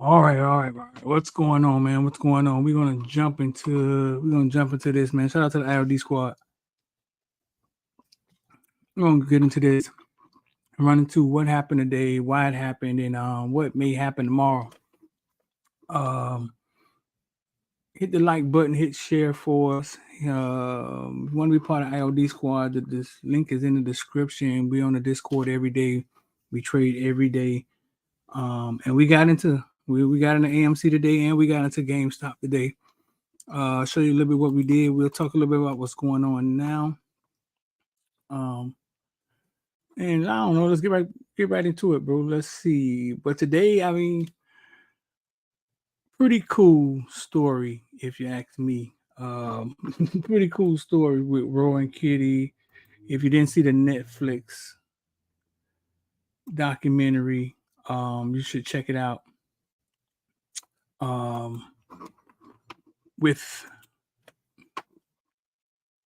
All right, all right, all right. What's going on, man? What's going on? We're gonna jump into this, man. Shout out to the IOD squad. We're gonna get into this, run into what happened today, why it happened, and what may happen tomorrow. Hit the like button, hit share for us. If you want to be part of IOD squad, this link is in the description. We on the Discord every day. We trade every day. And we got into AMC today, and we got into GameStop today. Show you a little bit what we did. We'll talk a little bit about what's going on now. And I don't know. Let's get right into it, bro. Let's see. But today, I mean, pretty cool story, if you ask me. Pretty cool story with Roy and Kitty. If you didn't see the Netflix documentary, you should check it out. With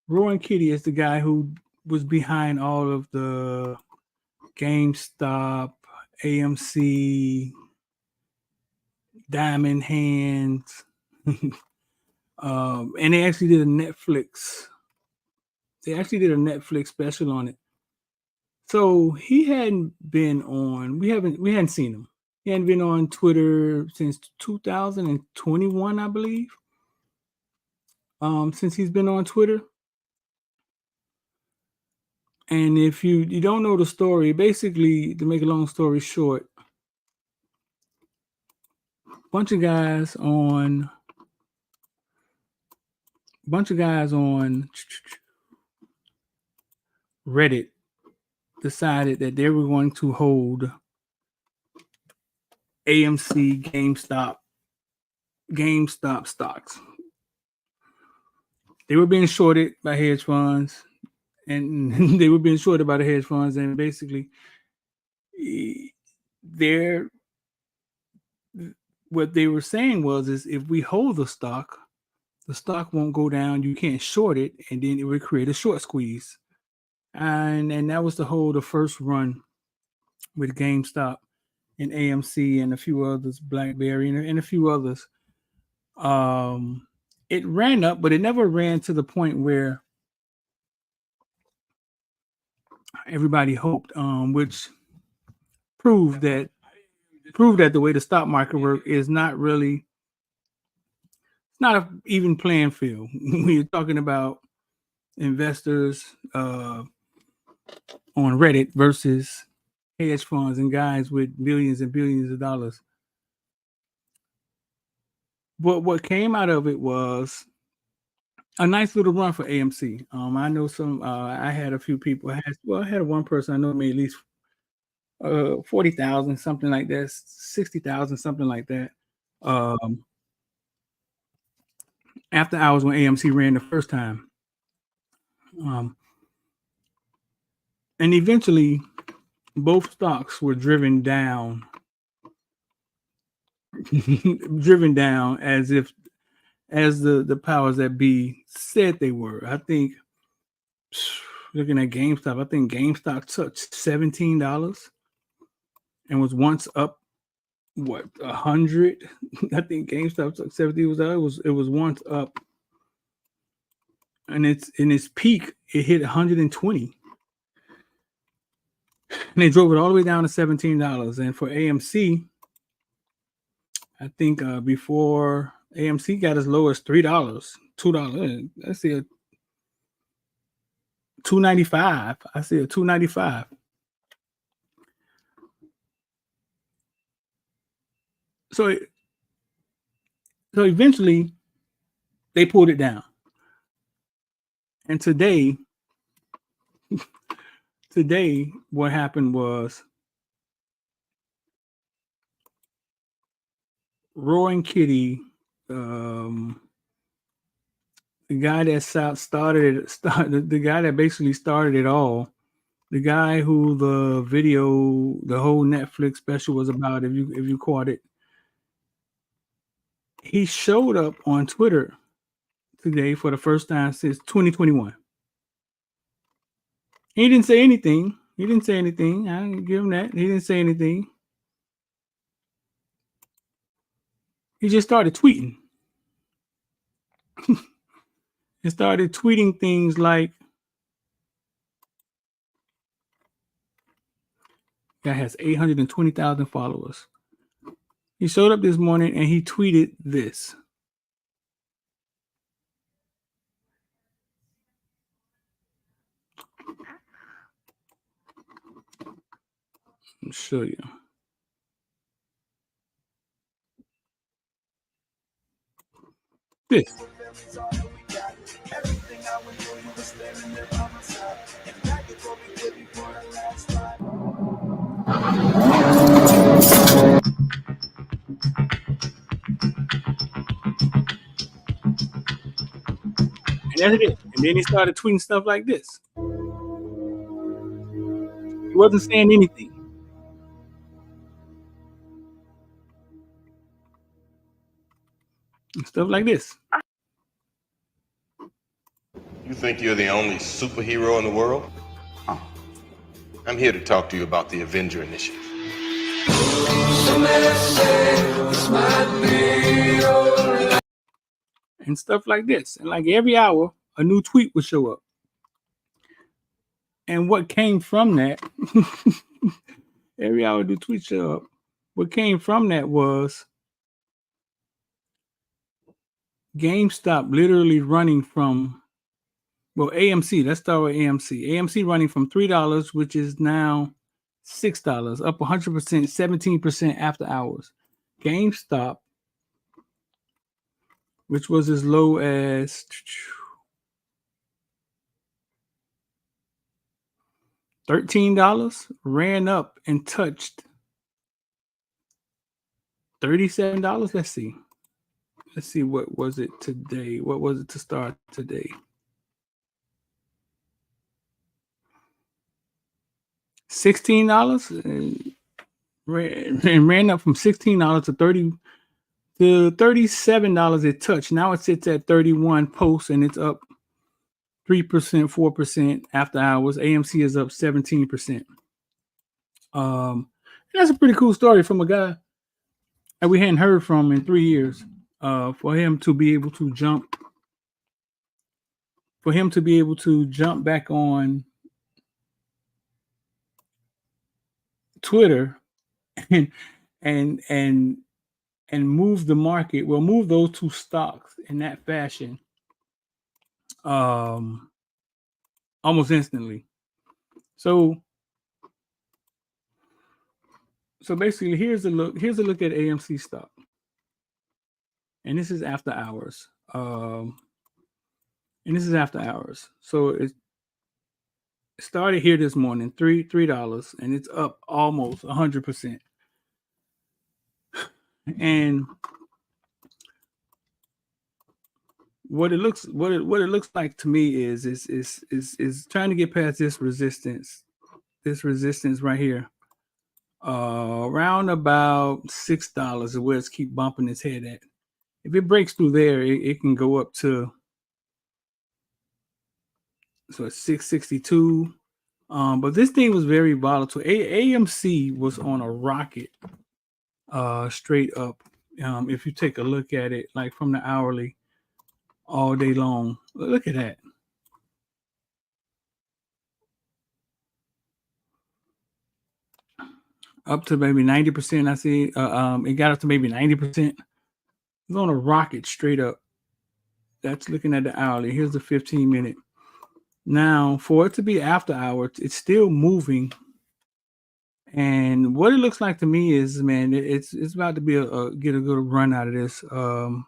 Roy and Kitty is the guy who was behind all of the GameStop, AMC, Diamond Hands, and they actually did a Netflix. They actually did a Netflix special on it. So he hadn't been on. We hadn't seen him. He hadn't been on Twitter since 2021, I believe. Since he's been on Twitter. And if you don't know the story, basically, to make a long story short, bunch of guys on Reddit decided that they were going to hold AMC, GameStop stocks. They were being shorted by hedge funds, and they were being shorted by the hedge funds, and basically, what they were saying is if we hold the stock won't go down. You can't short it, and then it would create a short squeeze. And that was the first run with GameStop and AMC and a few others, BlackBerry and a few others. It ran up, but it never ran to the point where everybody hoped, which proved that the way the stock market works is not really, it's not an even playing field. When you're talking about investors on Reddit versus hedge funds and guys with millions and billions of dollars. But what came out of it was a nice little run for AMC. I know some. I had a few people. I had one person I know made at least 40,000, something like that, 60,000, something like that. After hours when AMC ran the first time, and eventually, both stocks were driven down, as the powers that be said they were. I think, looking at GameStop, I think GameStop touched $17 and was once up 100. I think GameStop took 70. It was once up, and it's in its peak. It hit 120, and they drove it all the way down to $17. And for AMC, I think before AMC got as low as $3, $2. Let's see, $2.95. I see a $2.95. So eventually, they pulled it down. And today, what happened was Roy and Kitty, the guy that the guy that basically started it all, the guy who the whole Netflix special was about, if you caught it, he showed up on Twitter today for the first time since 2021. He didn't say anything. I didn't give him that. He didn't say anything. he just started tweeting. He started tweeting things like, guy has 820,000 followers. He showed up this morning and he tweeted this. I'll show you. This. And that's it. And then he started tweeting stuff like this. He wasn't saying anything. And stuff like this. You think you're the only superhero in the world? I'm here to talk to you about the Avenger Initiative. And stuff like this. And like every hour, a new tweet would show up. And what came from that, every hour the tweet show up. What came from that was GameStop literally running from, well, AMC, let's start with AMC. AMC running from $3, which is now $6, up 100%, 17% after hours. GameStop, which was as low as $13, ran up and touched $37. Let's see. Let's see, what was it today? What was it to start today? $16 and ran up from $16 to $37 it touched. Now it sits at 31 posts and it's up 3%, 4% after hours. AMC is up 17%. That's a pretty cool story from a guy that we hadn't heard from in 3 years. For him to be able to jump back on Twitter and move the market, well, move those two stocks in that fashion almost instantly. So basically here's a look at AMC stock. And this is after hours. So it started here this morning, $3, and it's up almost 100%. And what it looks like to me is trying to get past this resistance right here. Around about $6 is where it's keep bumping its head at. If it breaks through there, it can go up to, so it's 662. But this thing was very volatile. AMC was on a rocket, straight up. If you take a look at it, like from the hourly, all day long. Look at that. Up to maybe 90%. I see. It got up to maybe 90%. It's on a rocket straight up. That's looking at the hourly. Here's the 15-minute. Now, for it to be after hours, it's still moving. And what it looks like to me is, man, it's about to be get a good run out of this. The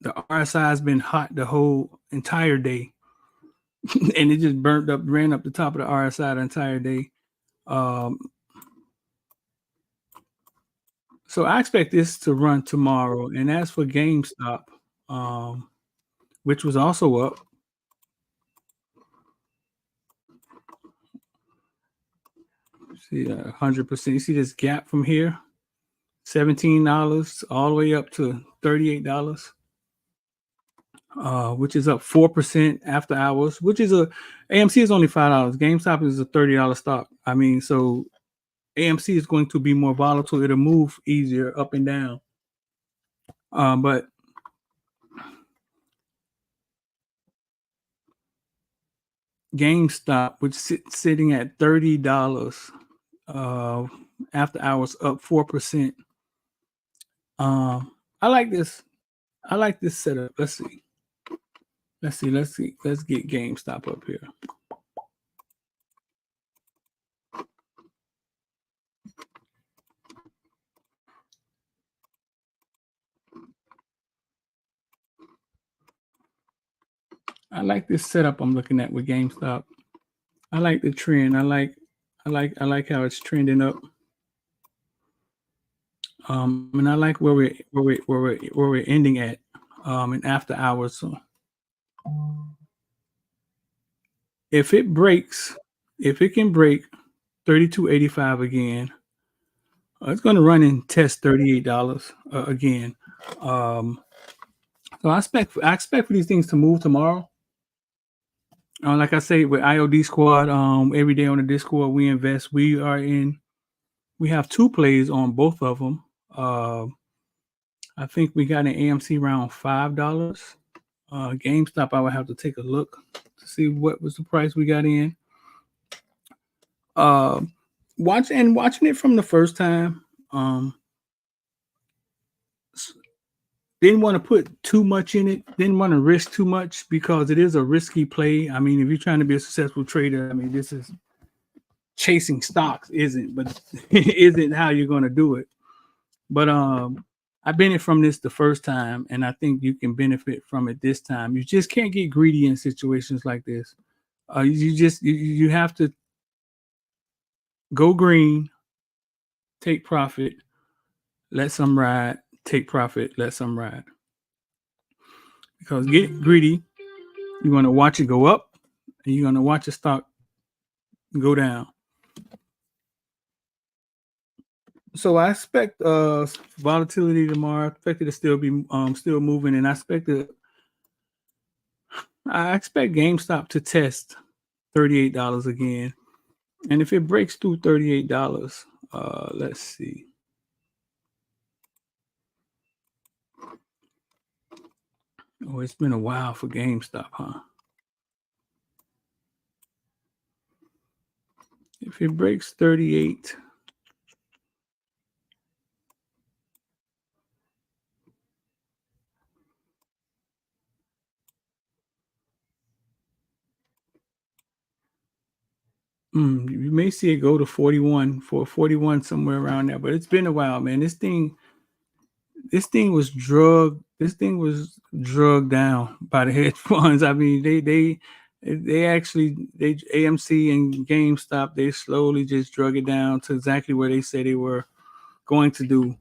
RSI has been hot the whole entire day. And it just ran up the top of the RSI the entire day. So I expect this to run tomorrow. And as for GameStop, which was also up, see 100%. You see this gap from here, $17 all the way up to $38, which is up 4% after hours. Which is AMC is only $5. GameStop is a $30 stock. I mean, so AMC is going to be more volatile. It'll move easier up and down. But GameStop, which sitting at $30 after hours, up 4%. I like this. I like this setup. Let's see. Let's get GameStop up here. I like this setup I'm looking at with GameStop. I like the trend. I like how it's trending up. And I like where we're ending at in after hours. So if it can break 32.85 again, it's going to run and test $38 again. So I expect for these things to move tomorrow. Like I say, with IOD Squad, every day on the Discord we invest. We have 2 plays on both of them. I think we got an AMC around $5. GameStop, I would have to take a look to see what was the price we got in. Watching it from the first time, didn't want to put too much in it, didn't want to risk too much because it is a risky play. I mean, if you're trying to be a successful trader, I mean, this is chasing stocks but isn't how you're going to do it. But I benefited from this the first time, and I think you can benefit from it this time. You just can't get greedy in situations like this. You have to go green, take profit, let some ride, take profit, let some ride. Because get greedy, you're going to watch it go up, and you're going to watch the stock go down. So I expect volatility tomorrow. I expect it to still be still moving, and I expect GameStop to test $38 again. And if it breaks through $38, let's see. Oh, it's been a while for GameStop, huh? If it breaks 38, you may see it go to 41, somewhere around there. But it's been a while, man. This thing was drugged. This thing was drugged down by the hedge funds. I mean, they AMC and GameStop, they slowly just drug it down to exactly where they said they were going to do.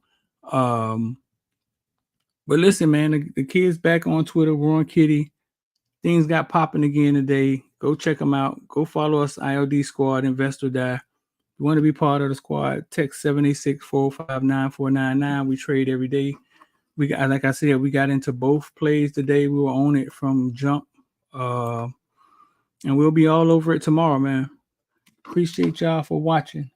But listen, man, the kids back on Twitter. We're on Kitty. Things got popping again today. Go check them out. Go follow us, IOD Squad, Investor Die. You want to be part of the squad, text 786-459-9499. We trade every day. We got, like I said, we got into both plays today. We were on it from jump. And we'll be all over it tomorrow, man. Appreciate y'all for watching.